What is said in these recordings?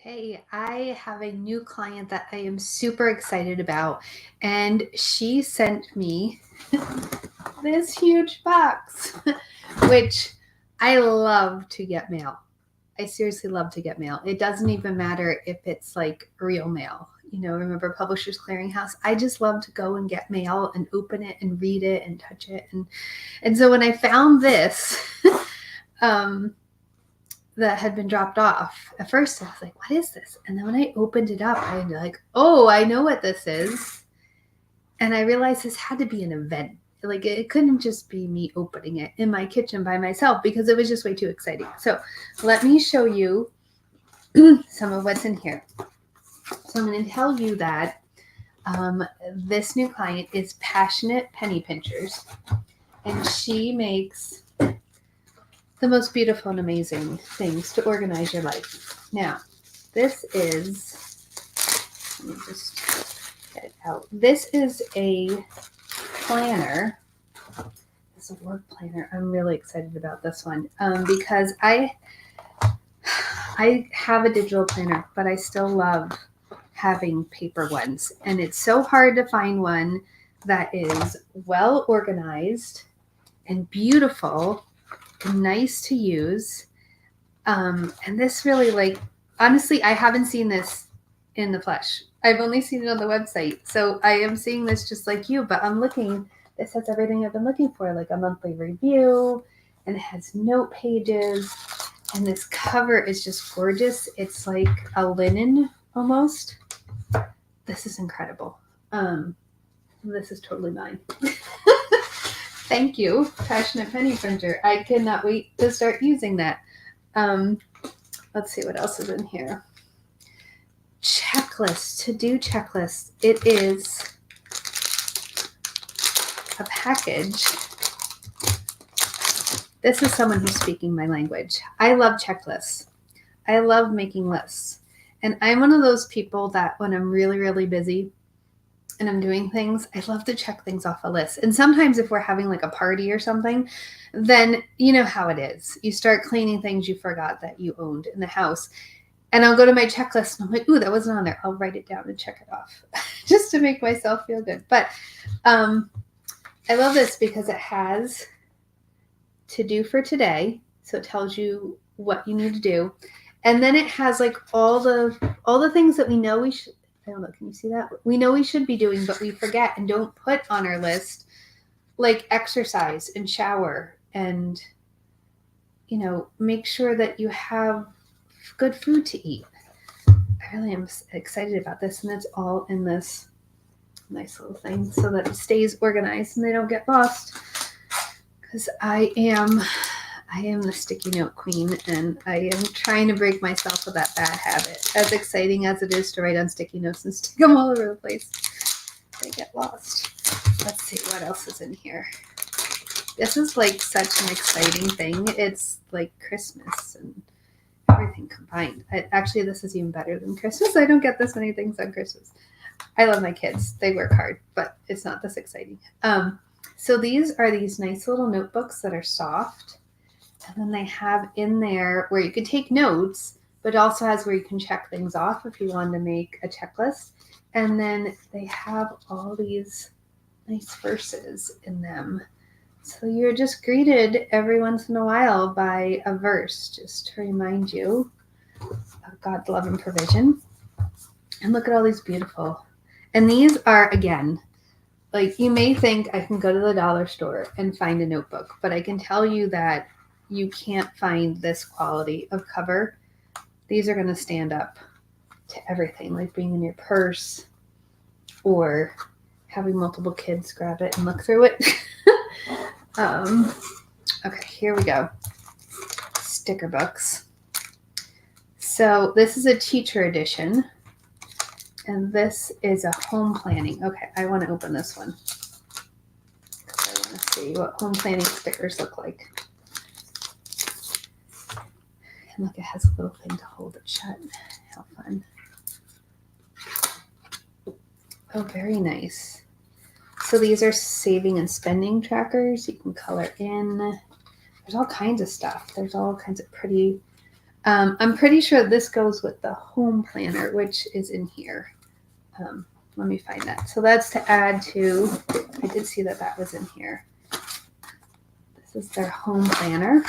Hey, I have a new client that I am super excited about, and she sent me this huge box, which I love to get mail. I seriously love to get mail. It doesn't even matter if it's like real mail. Remember Publishers Clearinghouse? I just love to go and get mail and open it and read it and touch it. And so when I found this, um, that had been dropped off. At first, I was like, what is this? And then when I opened it up, I was like, oh, I know what this is. And I realized this had to be an event. Like, it couldn't just be me opening it in my kitchen by myself because it was just way too exciting. So let me show you some of what's in here. So I'm going to tell you that this new client is Passionate Penny Pinchers, and she makes the most beautiful and amazing things to organize your life. Now, this is, let me just get it out. This is a planner. This is a work planner. I'm really excited about this one because I have a digital planner, but I still love having paper ones. And it's so hard to find one that is well organized and beautiful and nice to use. And this really, honestly, I haven't seen this in the flesh. I've only seen it on the website. So I am seeing this just like you, but I'm looking, this has everything I've been looking for, like a monthly review, and it has note pages, and this cover is just gorgeous. It's like a linen almost. This is incredible. This is totally mine. Thank you, Passionate Penny Printer. I cannot wait to start using that. Let's see what else is in here. Checklist, to-do checklist. It is a package. This is someone who's speaking my language. I love checklists. I love making lists. And I'm one of those people that when I'm really, really busy and I'm doing things, I love to check things off a list. And sometimes if we're having like a party or something, then you know how it is. You start cleaning things you forgot that you owned in the house. And I'll go to my checklist and I'm like, ooh, that wasn't on there. I'll write it down and check it off just to make myself feel good. But I love this because it has to do for today. So it tells you what you need to do. And then it has like all the things that we know we should, I don't know, can you see that? We know we should be doing, but we forget and don't put on our list, like exercise and shower and, make sure that you have good food to eat. I really am excited about this, and it's all in this nice little thing so that it stays organized and they don't get lost. Because I am the sticky note queen, and I am trying to break myself of that bad habit. As exciting as it is to write on sticky notes and stick them all over the place, they get lost. Let's see what else is in here. This is like such an exciting thing. It's like Christmas and everything combined. Actually, this is even better than Christmas. I don't get this many things on Christmas. I love my kids. They work hard, but it's not this exciting. So these are these nice little notebooks that are soft. And then they have in there where you could take notes, but also has where you can check things off if you wanted to make a checklist. And then they have all these nice verses in them. So you're just greeted every once in a while by a verse just to remind you of God's love and provision. And look at all these beautiful. And these are, again, like you may think I can go to the dollar store and find a notebook, but I can tell you that you can't find this quality of cover. These are going to stand up to everything, like being in your purse or having multiple kids grab it and look through it. Okay, here we go. Sticker books. So this is a teacher edition, and this is a home planning. Okay, I want to open this one because I want to see what home planning stickers look like. And look, it has a little thing to hold it shut. How fun. Oh, very nice. So these are saving and spending trackers. You can color in. There's all kinds of stuff. There's all kinds of pretty I'm pretty sure this goes with the home planner, which is in here. Let me find that. So that's to add to, I did see that that was in here. This is their home planner.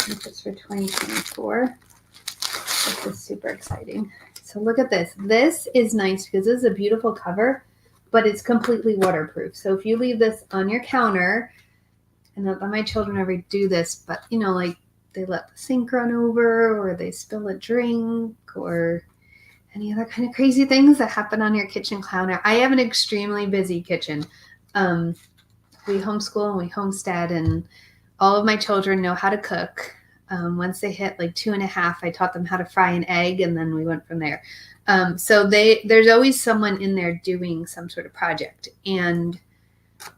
This is for 2024. This is super exciting. So look at this. This is nice because this is a beautiful cover, but it's completely waterproof. So if you leave this on your counter, and not that my children ever do this, but you know, like they let the sink run over or they spill a drink or any other kind of crazy things that happen on your kitchen counter. I have an extremely busy kitchen. We homeschool and we homestead, and all of my children know how to cook. Once they hit like 2.5, I taught them how to fry an egg, and then we went from there. So there's always someone in there doing some sort of project, and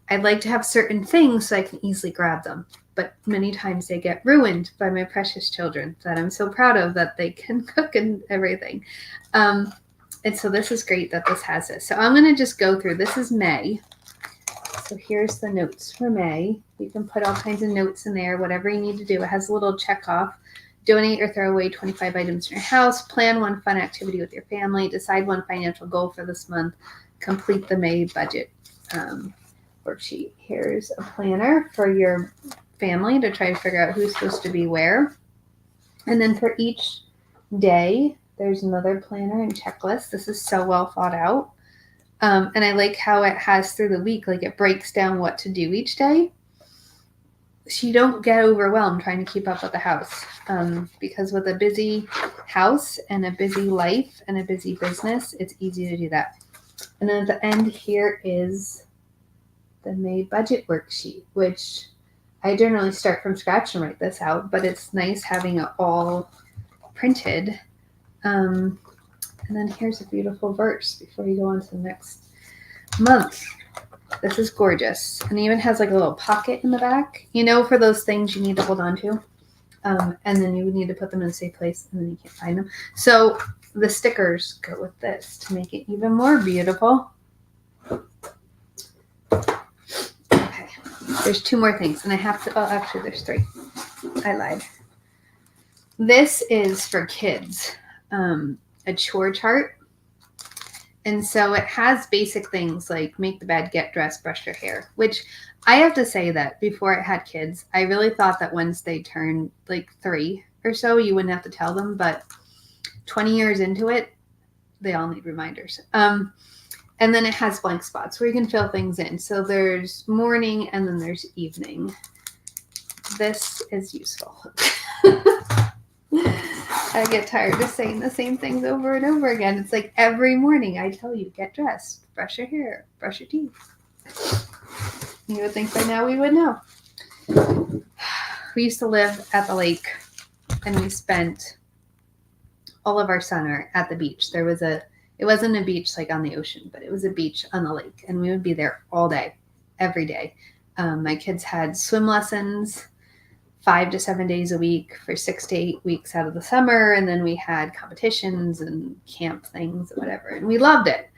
I'd like to have certain things so I can easily grab them. But many times they get ruined by my precious children that I'm so proud of that they can cook and everything. And so this is great that this has this. So I'm going to just go through. This is May. So here's the notes for May. You can put all kinds of notes in there, whatever you need to do. It has a little check off. Donate or throw away 25 items in your house. Plan one fun activity with your family. Decide one financial goal for this month. Complete the May budget worksheet. Here's a planner for your family to try to figure out who's supposed to be where. And then for each day, there's another planner and checklist. This is so well thought out. And I like how it has through the week, like it breaks down what to do each day. So you don't get overwhelmed trying to keep up with the house. Because with a busy house and a busy life and a busy business, it's easy to do that. And then at the end here is the May budget worksheet, which I generally start from scratch and write this out, but it's nice having it all printed. And then here's a beautiful verse before you go on to the next month. This is gorgeous. And it even has like a little pocket in the back, you know, for those things you need to hold on to. And then you would need to put them in a safe place and then you can't find them. So the stickers go with this to make it even more beautiful. Okay, there's 2 more things. And I have to, oh, actually there's 3. I lied. This is for kids. A chore chart. And so it has basic things like make the bed, get dressed, brush your hair, which I have to say that before I had kids, I really thought that once they turned like 3 or so, you wouldn't have to tell them. But 20 years into it, they all need reminders. And then it has blank spots where you can fill things in. So there's morning and then there's evening. This is useful. I get tired of saying the same things over and over again. It's like every morning I tell you, get dressed, brush your hair, brush your teeth. You would think by now we would know. We used to live at the lake and we spent all of our summer at the beach. It wasn't a beach like on the ocean, but it was a beach on the lake. And we would be there all day, every day. My kids had swim lessons 5 to 7 days a week for 6 to 8 weeks out of the summer. And then we had competitions and camp things, whatever. And we loved it.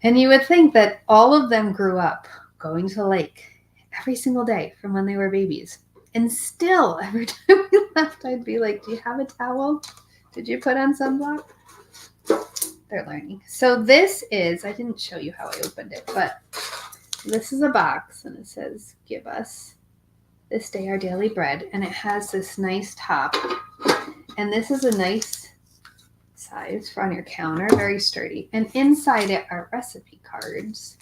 And you would think that all of them grew up going to the lake every single day from when they were babies. And still, every time we left, I'd be like, do you have a towel? Did you put on sunblock? They're learning. So this is, I didn't show you how I opened it, but this is a box and it says, give us this day our daily bread, and it has this nice top, and this is a nice size for on your counter, very sturdy, and inside it are recipe cards,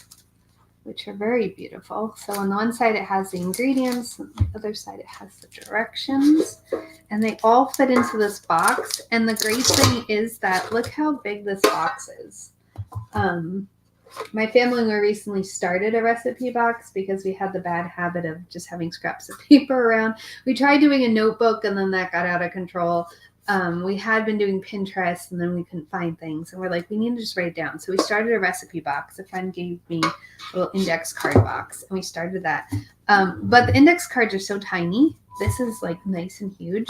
which are very beautiful. So on the one side it has the ingredients, on the other side it has the directions, and they all fit into this box. And the great thing is that look how big this box is. My family recently started a recipe box because we had the bad habit of just having scraps of paper around. We tried doing a notebook and then that got out of control. We had been doing Pinterest and then we couldn't find things. And we're like, we need to just write it down. So we started a recipe box. A friend gave me a little index card box and we started that. But the index cards are so tiny. This is like nice and huge.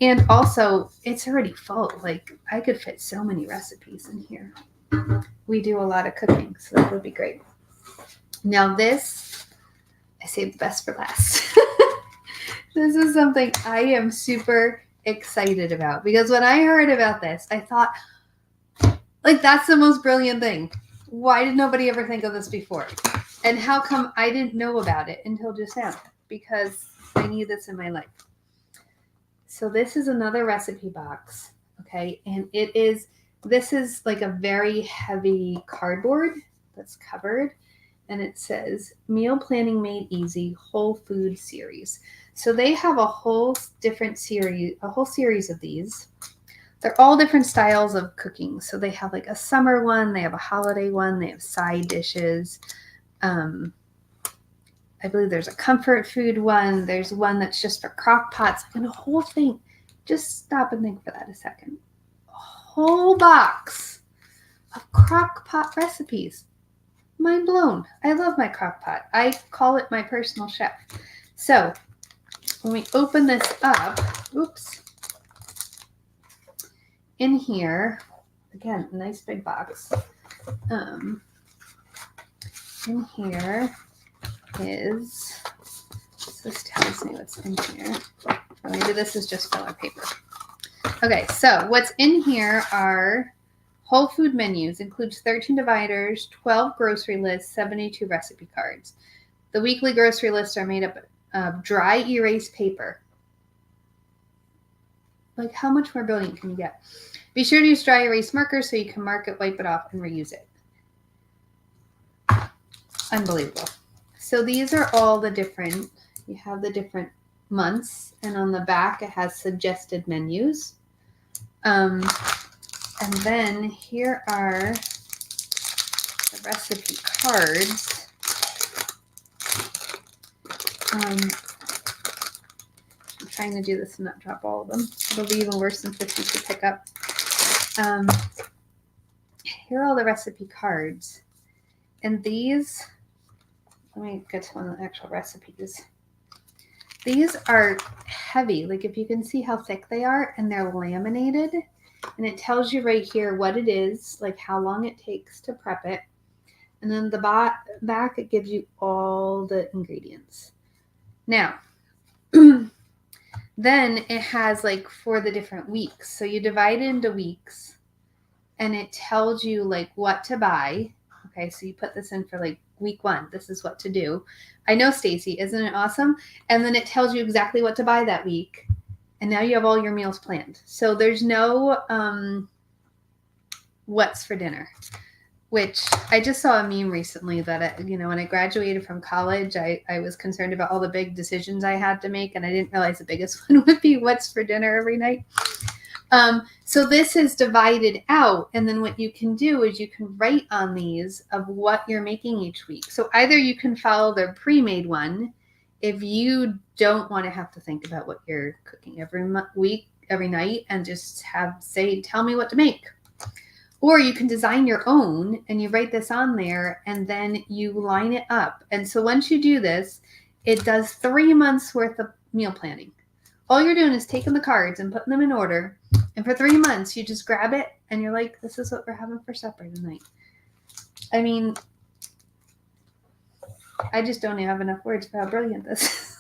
And also it's already full. Like I could fit so many recipes in here. We do a lot of cooking, so that would be great. Now this I saved the best for last. This is something I am super excited about because when I heard about this, I thought, like, that's the most brilliant thing. Why did nobody ever think of this before? And how come I didn't know about it until just now? Because I need this in my life. So this is another recipe box, okay? And this is like a very heavy cardboard that's covered. And it says Meal Planning Made Easy Whole Food Series. So they have a whole series of these. They're all different styles of cooking. So they have like a summer one, they have a holiday one, they have side dishes. I believe there's a comfort food one. There's one that's just for crock pots, and a whole thing. Just stop and think for that a second. A whole box of crock pot recipes. Mind blown. I love my crock pot. I call it my personal chef. So when we open this up, oops, in here, again, nice big box. In here is, this tells me what's in here. Or maybe this is just filler paper. Okay, so what's in here are whole food menus, includes 13 dividers, 12 grocery lists, 72 recipe cards. The weekly grocery lists are made up of dry erase paper. Like, how much more brilliant can you get? Be sure to use dry erase markers so you can mark it, wipe it off, and reuse it. Unbelievable. So these are all the different, you have the different months, and on the back it has suggested menus. And then here are the recipe cards. I'm trying to do this and not drop all of them. It'll be even worse than 50 to pick up. Here are all the recipe cards. And these, let me get to one of the actual recipes. These are heavy. Like, if you can see how thick they are, and they're laminated. And it tells you right here what it is, like how long it takes to prep it. And then the back, it gives you all the ingredients. Now, then it has like for the different weeks. So you divide it into weeks, and it tells you like what to buy. Okay, so you put this in for like week 1. This is what to do. I know, Stacy, isn't it awesome? And then it tells you exactly what to buy that week. And now you have all your meals planned. So there's no what's for dinner, which I just saw a meme recently that, when I graduated from college, I was concerned about all the big decisions I had to make. And I didn't realize the biggest one would be what's for dinner every night. So this is divided out. And then what you can do is you can write on these of what you're making each week. So either you can follow their pre-made one if you don't want to have to think about what you're cooking every week, every night, and just tell me what to make. Or you can design your own and you write this on there and then you line it up. And so once you do this, it does 3 months worth of meal planning. All you're doing is taking the cards and putting them in order. And for 3 months, you just grab it and you're like, this is what we're having for supper tonight. I mean, I just don't have enough words for how brilliant this is.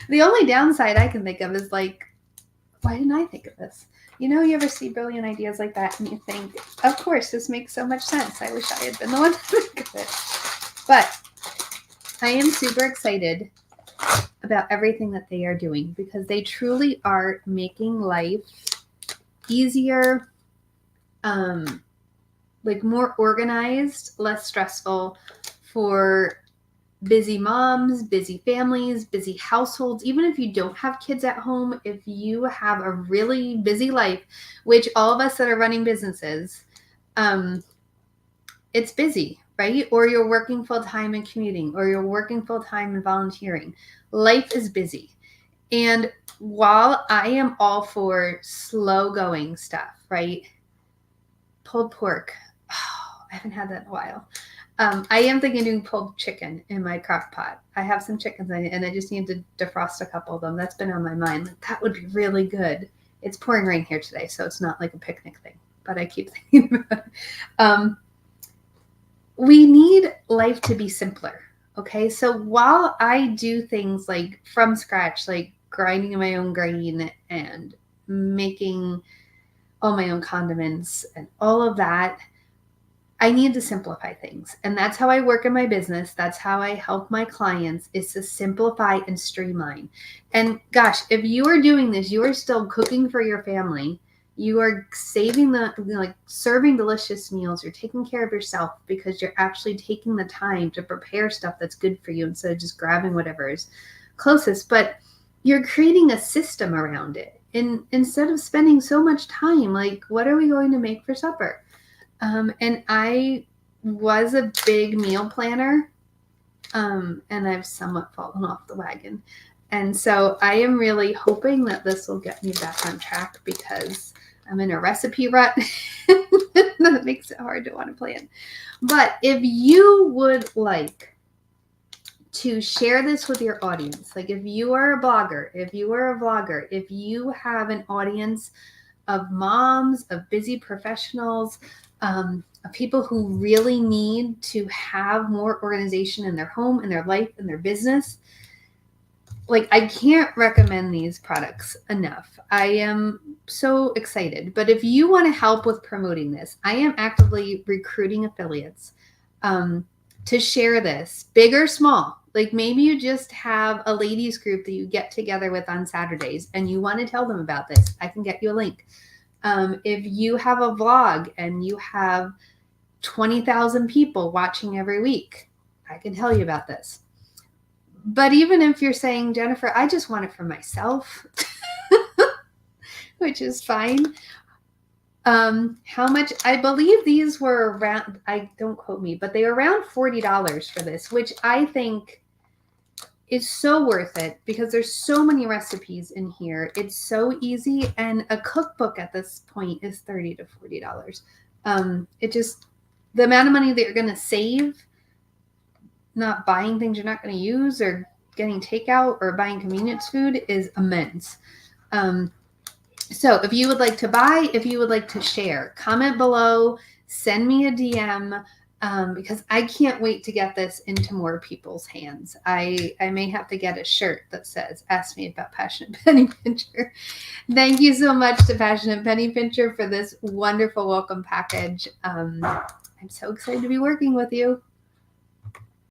The only downside I can think of is like, why didn't I think of this? You ever see brilliant ideas like that and you think, of course, this makes so much sense. I wish I had been the one to think of it. But I am super excited about everything that they are doing because they truly are making life easier, like more organized, less stressful for busy moms, busy families, busy households. Even if you don't have kids at home, if you have a really busy life, which all of us that are running businesses, it's busy, right? Or you're working full-time and commuting, or you're working full-time and volunteering. Life is busy. And while I am all for slow going stuff, right? Pulled pork. Oh, I haven't had that in a while. I am thinking of doing pulled chicken in my crock pot. I have some chickens in it, and I just need to defrost a couple of them. That's been on my mind. Like, that would be really good. It's pouring rain here today, so it's not like a picnic thing, but I keep thinking about it. We need life to be simpler, Okay, so while I do things like from scratch, like grinding my own grain and making all my own condiments and all of that, I need to simplify things. And that's how I work in my business. That's how I help my clients, is to simplify and streamline. And gosh, if you are doing this, you are still cooking for your family. You are saving like serving delicious meals. You're taking care of yourself because you're actually taking the time to prepare stuff that's good for you instead of just grabbing whatever is closest. But you're creating a system around it. And instead of spending so much time, like, what are we going to make for supper? And I was a big meal planner, and I've somewhat fallen off the wagon. And so I am really hoping that this will get me back on track because I'm in a recipe rut. That makes it hard to want to plan. But if you would like to share this with your audience, like if you are a blogger, if you are a vlogger, if you have an audience of moms, of busy professionals, of people who really need to have more organization in their home, in their life, in their business, like I can't recommend these products enough. I am so excited. But if you want to help with promoting this, I am actively recruiting affiliates to share this, big or small. Like maybe you just have a ladies group that you get together with on Saturdays and you want to tell them about this. I can get you a link. If you have a vlog and you have 20,000 people watching every week, I can tell you about this. But even if you're saying, Jennifer, I just want it for myself, which is fine. How much? I believe these were around, I don't quote me, but they were around $40 for this, which I think is so worth it because there's so many recipes in here. It's so easy. And a cookbook at this point is $30 to $40. It just, the amount of money that you're going to save not buying things you're not going to use or getting takeout or buying convenience food is immense. So if you would like to buy, if you would like to share, comment below, send me a DM, because I can't wait to get this into more people's hands. I may have to get a shirt that says, ask me about Passionate Penny Pincher. Thank you so much to Passionate Penny Pincher for this wonderful welcome package. I'm so excited to be working with you.